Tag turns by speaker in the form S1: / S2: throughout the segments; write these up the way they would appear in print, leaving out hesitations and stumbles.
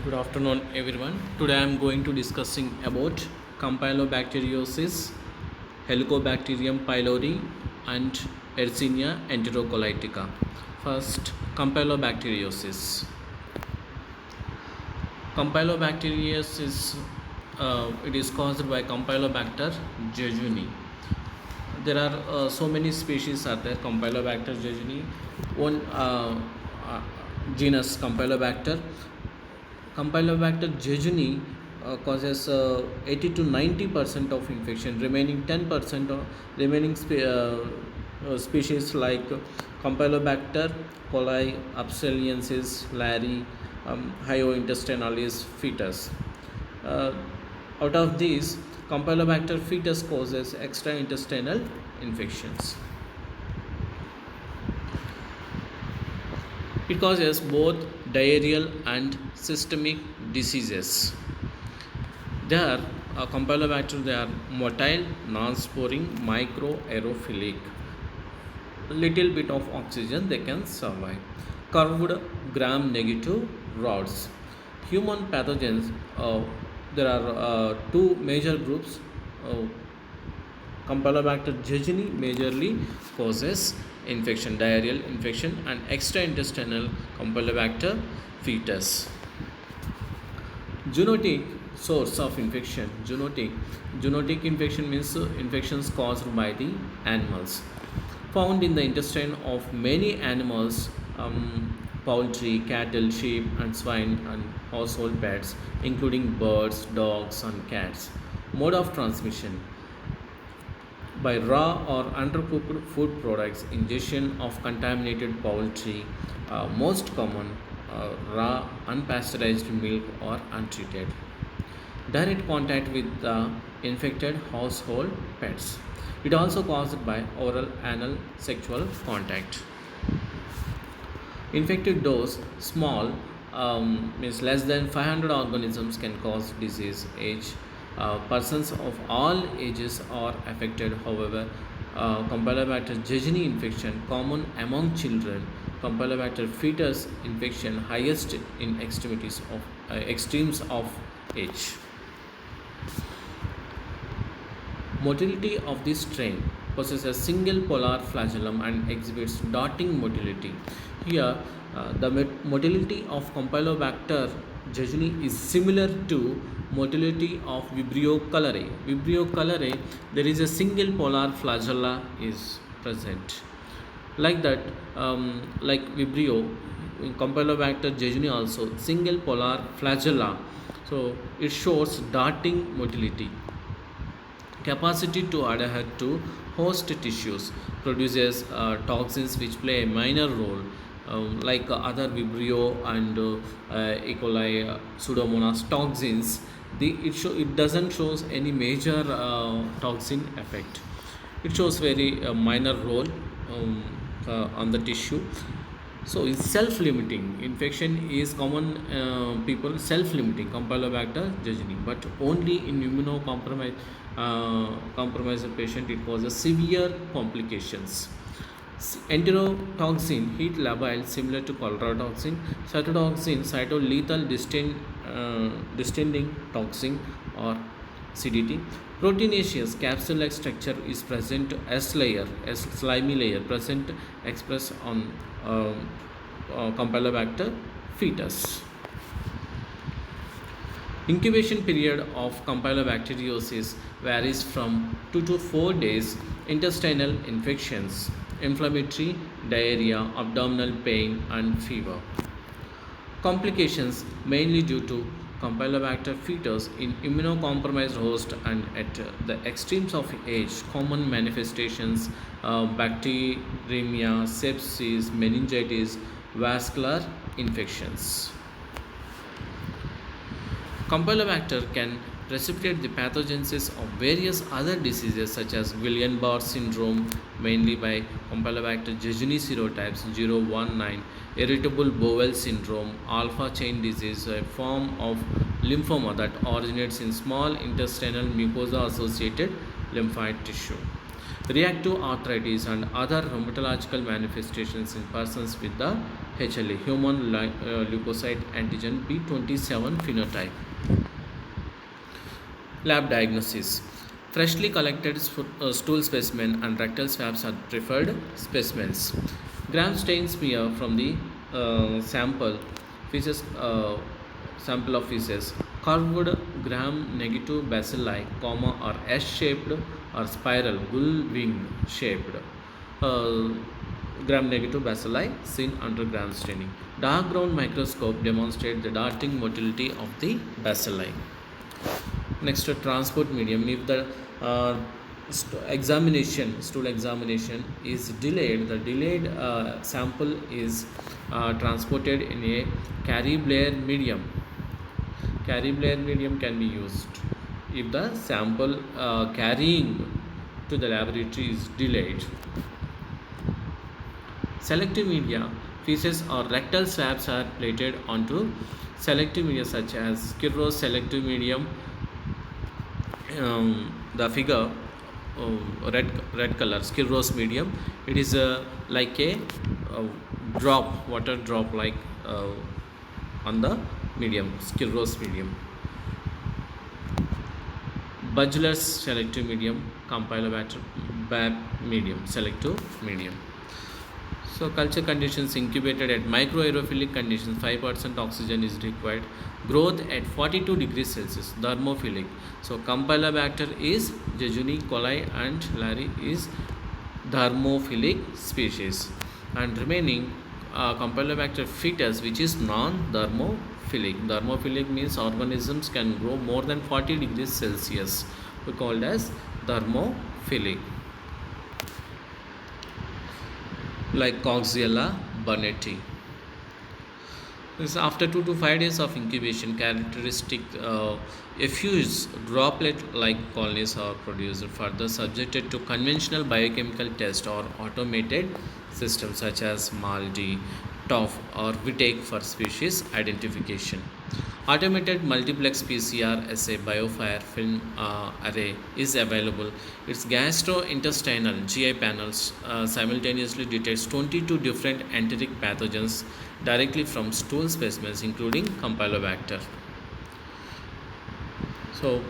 S1: Good afternoon, everyone. Today I am going to discussing about Campylobacteriosis, Helicobacterium pylori, and Yersinia enterocolitica. First, Campylobacteriosis. Campylobacteriosis it is caused by Campylobacter jejuni. There are so many species are there. Campylobacter jejuni, one uh, genus Campylobacter jejuni causes 80 to 90% of infection. Remaining 10% of species like Campylobacter coli, Abseliensis, Larry, Hyointestinalis fetus. Uh, Out of these, Campylobacter fetus causes extraintestinal infections. It causes both diarrheal and systemic diseases. They are Campylobacter, they are motile, non-sporing, microaerophilic. Little bit of oxygen they can survive. Curved gram-negative rods. Human pathogens, there are two major groups. Campylobacter jejuni majorly causes infection, diarrheal infection, and extraintestinal Campylobacter fetus. Zoonotic source of infection. Zoonotic infection means infections caused by the animals. Found in the intestine of many animals, poultry, cattle, sheep, and swine, and household pets, including birds, dogs, and cats. Mode of transmission: by raw or undercooked food products, ingestion of contaminated poultry, most common raw unpasteurized milk or untreated. Direct contact with the infected household pets. It also caused by oral anal sexual contact. Infected dose small, means less than 500 organisms can cause disease. Age, persons of all ages are affected. However, Campylobacter jejuni infection common among children. Campylobacter fetus infection highest in extremes of age. Motility of this strain: possesses a single polar flagellum and exhibits darting motility. Here, the motility of Campylobacter jejuni is similar to motility of Vibrio cholerae. Vibrio cholerae, there is a single polar flagella is present. Like that, like Vibrio, in Campylobacter jejuni also single polar flagella. So it shows darting motility. Capacity to adhere to host tissues, produces toxins which play a minor role, like other Vibrio and E. coli, Pseudomonas toxins. It doesn't shows any major toxin effect. It shows very minor role on the tissue. So it's self-limiting. Infection is common, people self-limiting Campylobacter jejuni, but only in immunocompromised compromised patient it causes severe complications. Enterotoxin, heat labile, similar to cholera toxin. Cytotoxin, cytolethal distending toxin or CDT. Proteinaceous capsule-like structure is present, S slimy layer present expressed on Campylobacter fetus. Incubation period of Campylobacteriosis varies from 2 to 4 days. Intestinal infections, inflammatory, diarrhea, abdominal pain, and fever. Complications mainly due to Campylobacter fetus in immunocompromised host and at the extremes of age. Common manifestations: bacteremia, sepsis, meningitis, vascular infections. Campylobacter can precipitate the pathogenesis of various other diseases such as Guillain-Barré syndrome, mainly by Campylobacter jejuni serotypes 019, irritable bowel syndrome, alpha chain disease, a form of lymphoma that originates in small intestinal mucosa associated lymphoid tissue. Reactive arthritis and other rheumatological manifestations in persons with the HLA, human leukocyte antigen B27 phenotype. Lab diagnosis. Freshly collected stool specimen and rectal swabs are preferred specimens. Gram stain smear from the sample feces sample of feces. Curved gram-negative bacilli, or S-shaped or spiral gull-wing shaped uh, gram-negative bacilli seen under gram staining. Dark ground microscope demonstrate the darting motility of the bacilli. Next, to transport medium. If the stool examination is delayed, the delayed sample is transported in a Carry-Blair medium. Carry-Blair medium can be used if the sample carrying to the laboratory is delayed. Selective media, feces or rectal swabs are plated onto selective media such as Kirros selective medium. The figure red color Kirros medium. It is like a drop, water drop like on the medium, Kirros medium. Buchler's selective medium, Campylobacter BAB medium, selective medium. So culture conditions: incubated at microaerophilic conditions, 5% oxygen is required. Growth at 42 degrees Celsius, thermophilic. So Campylobacter is Jejuni coli and Larry is thermophilic species. And remaining Campylobacter fetus, which is non-thermophilic. Thermophilic means organisms can grow more than 40 degrees Celsius. We called as thermophilic. Like Coxiella burnetii. This after 2 to 5 days of incubation, characteristic effuse droplet-like colonies are produced, further subjected to conventional biochemical test or automated systems such as MALDI, TOF or VITEC for species identification. Automated multiplex PCR assay BioFire film array is available. Its gastrointestinal GI panels simultaneously detects 22 different enteric pathogens directly from stool specimens, including Campylobacter. So,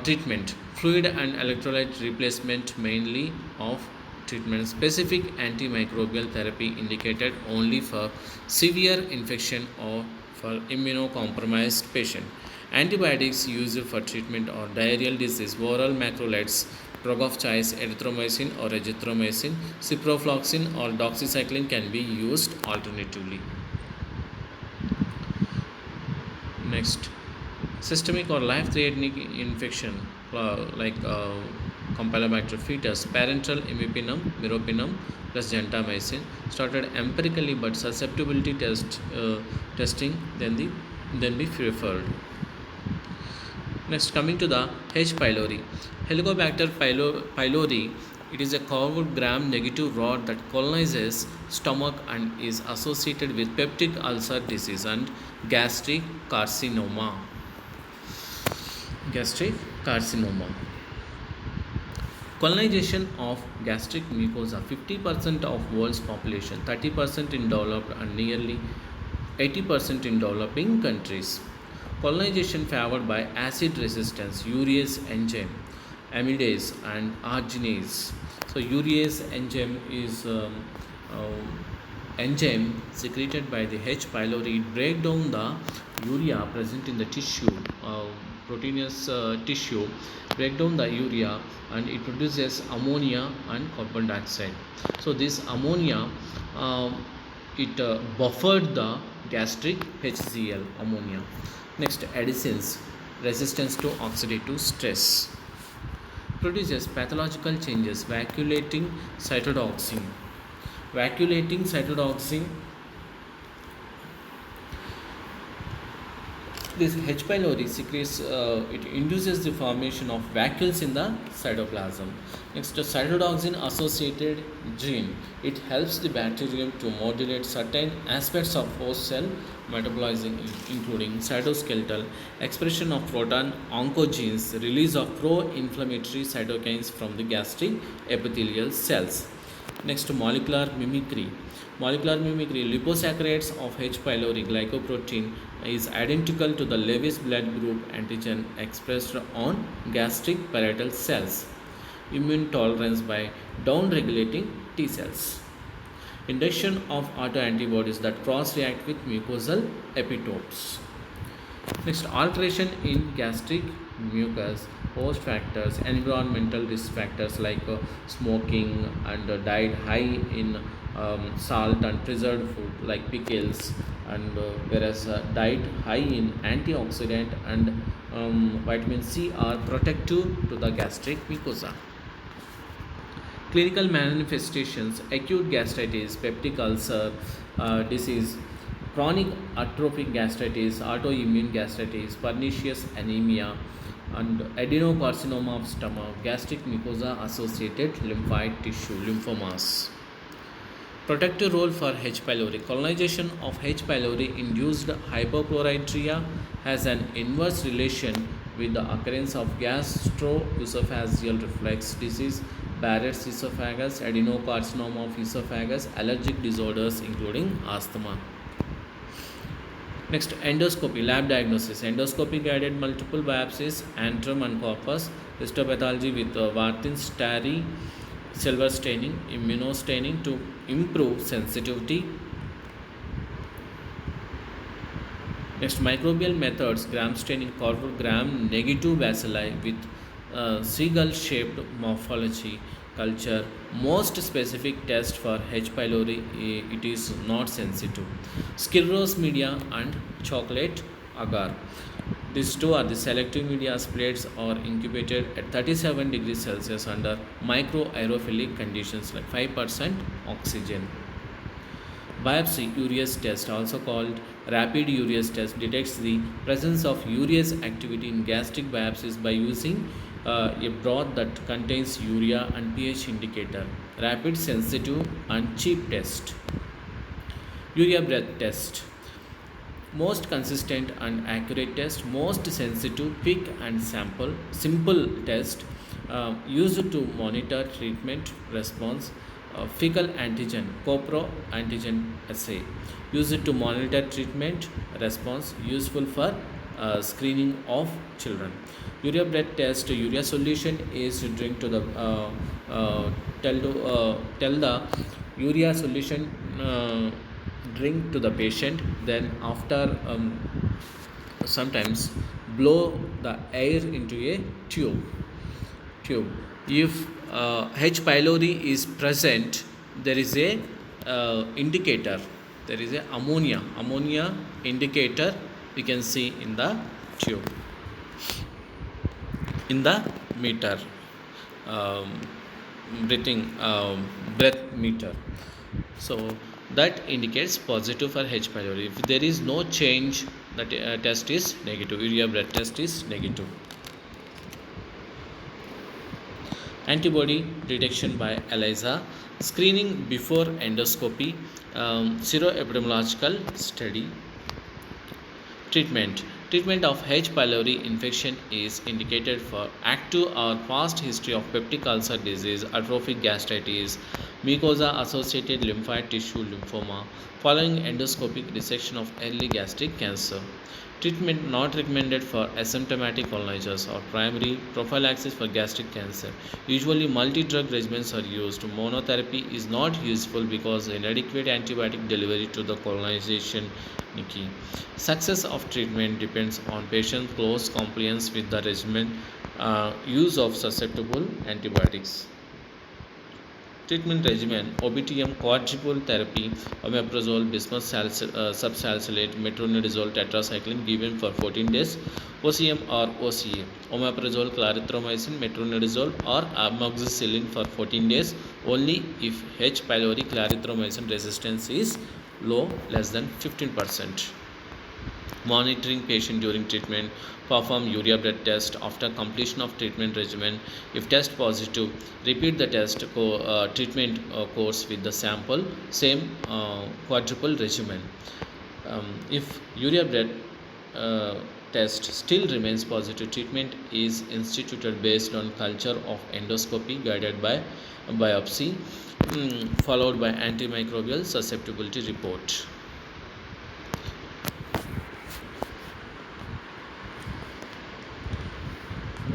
S1: treatment: fluid and electrolyte replacement, mainly of treatment. Specific antimicrobial therapy indicated only for severe infection or for immunocompromised patient. Antibiotics used for treatment or diarrheal disease: oral macrolides, drug of choice, erythromycin or azithromycin, ciprofloxacin or doxycycline can be used alternatively. Next, systemic or life-threatening infection like Campylobacter fetus, parenteral imipenem, meropenem plus gentamicin, started empirically but susceptibility testing then be preferred. Next, coming to the H. pylori. Helicobacter pylori, it is a curved gram-negative rod that colonizes stomach and is associated with peptic ulcer disease and gastric carcinoma. Colonization of gastric mucosa: 50% of world's population, 30% in developed and nearly 80% in developing countries. Colonization favored by acid resistance, urease enzyme, amylase and arginase. So urease enzyme is enzyme secreted by the H. pylori. It breaks down the urea present in the tissue, proteinous tissue, break down the urea and it produces ammonia and carbon dioxide. So this ammonia it buffered the gastric HCl ammonia. Next, addicines: resistance to oxidative stress, produces pathological changes, vacuolating cytotoxin. This H. pylori secretes, it induces the formation of vacuoles in the cytoplasm. Next, cytotoxin associated gene. It helps the bacterium to modulate certain aspects of host cell metabolism, including cytoskeletal expression of proton oncogenes, release of pro-inflammatory cytokines from the gastric epithelial cells. Next, molecular mimicry. Molecular mimicry, liposaccharides of H. pylori glycoprotein is identical to the Lewis blood group antigen expressed on gastric parietal cells. Immune tolerance by down-regulating T cells. Induction of autoantibodies that cross-react with mucosal epitopes. Next, alteration in gastric mucus, host factors, environmental risk factors like smoking and diet high in salt and preserved food like pickles, and whereas diet high in antioxidant and vitamin C are protective to the gastric mucosa. Clinical manifestations: acute gastritis, peptic ulcer disease, chronic atrophic gastritis, autoimmune gastritis, pernicious anemia, and adenocarcinoma of stomach, gastric mucosa associated lymphoid tissue, lymphomas. Protective role for H. pylori. Colonization of H. pylori induced hypochlorhydria has an inverse relation with the occurrence of gastroesophageal reflux disease, Barrett's esophagus, adenocarcinoma of esophagus, allergic disorders including asthma. Next, endoscopy, lab diagnosis. Endoscopy guided multiple biopsies, antrum and corpus, histopathology with Warthin starry silver staining, immunostaining to improve sensitivity. Next, microbial methods, gram staining, corpus gram negative bacilli with seagull shaped morphology culture. Most specific test for H. pylori, it is not sensitive. Scleros media and chocolate agar. These two are the selective media. Plates are incubated at 37 degrees Celsius under microaerophilic conditions like 5% oxygen. Biopsy urease test, also called rapid urease test, detects the presence of urease activity in gastric biopsies by using a broth that contains urea and pH indicator. Rapid, sensitive and cheap test. Urea breath test, most consistent and accurate test, most sensitive, quick and sample, simple test, used to monitor treatment response. Fecal antigen, copro antigen assay, used to monitor treatment response, useful for screening of children. Urea breath test, urea solution is to drink to the tell the urea solution drink to the patient, then after sometimes blow the air into a tube. If H. pylori is present, there is a indicator, there is a ammonia indicator we can see in the tube, in the meter, breath meter. So that indicates positive for H. pylori. If there is no change, the test is negative. Urea breath test is negative. Antibody detection by ELISA, screening before endoscopy, seroepidemiological study. Treatment of H. pylori infection is indicated for active or past history of peptic ulcer disease, atrophic gastritis, mucosa associated lymphoid tissue lymphoma, following endoscopic resection of early gastric cancer. Treatment not recommended for asymptomatic colonizers or primary prophylaxis for gastric cancer. Usually multi-drug regimens are used. Monotherapy is not useful because inadequate antibiotic delivery to the colonization key. Success of treatment depends on patient close compliance with the regimen, use of susceptible antibiotics. Treatment regimen: OBTM quadruple therapy, omeprazole, bismuth subsalicylate, metronidazole, tetracycline given for 14 days, OCM or OCA, omeprazole, clarithromycin, metronidazole or amoxicillin for 14 days only if H. pylori clarithromycin resistance is low, less than 15%. Monitoring patient during treatment: perform urea breath test after completion of treatment regimen. If test positive, repeat the treatment course with the sample, same quadruple regimen. If urea breath test still remains positive, treatment is instituted based on culture of endoscopy guided by biopsy, followed by antimicrobial susceptibility report.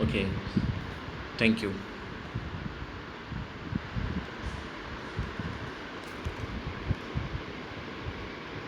S1: Okay, thank you.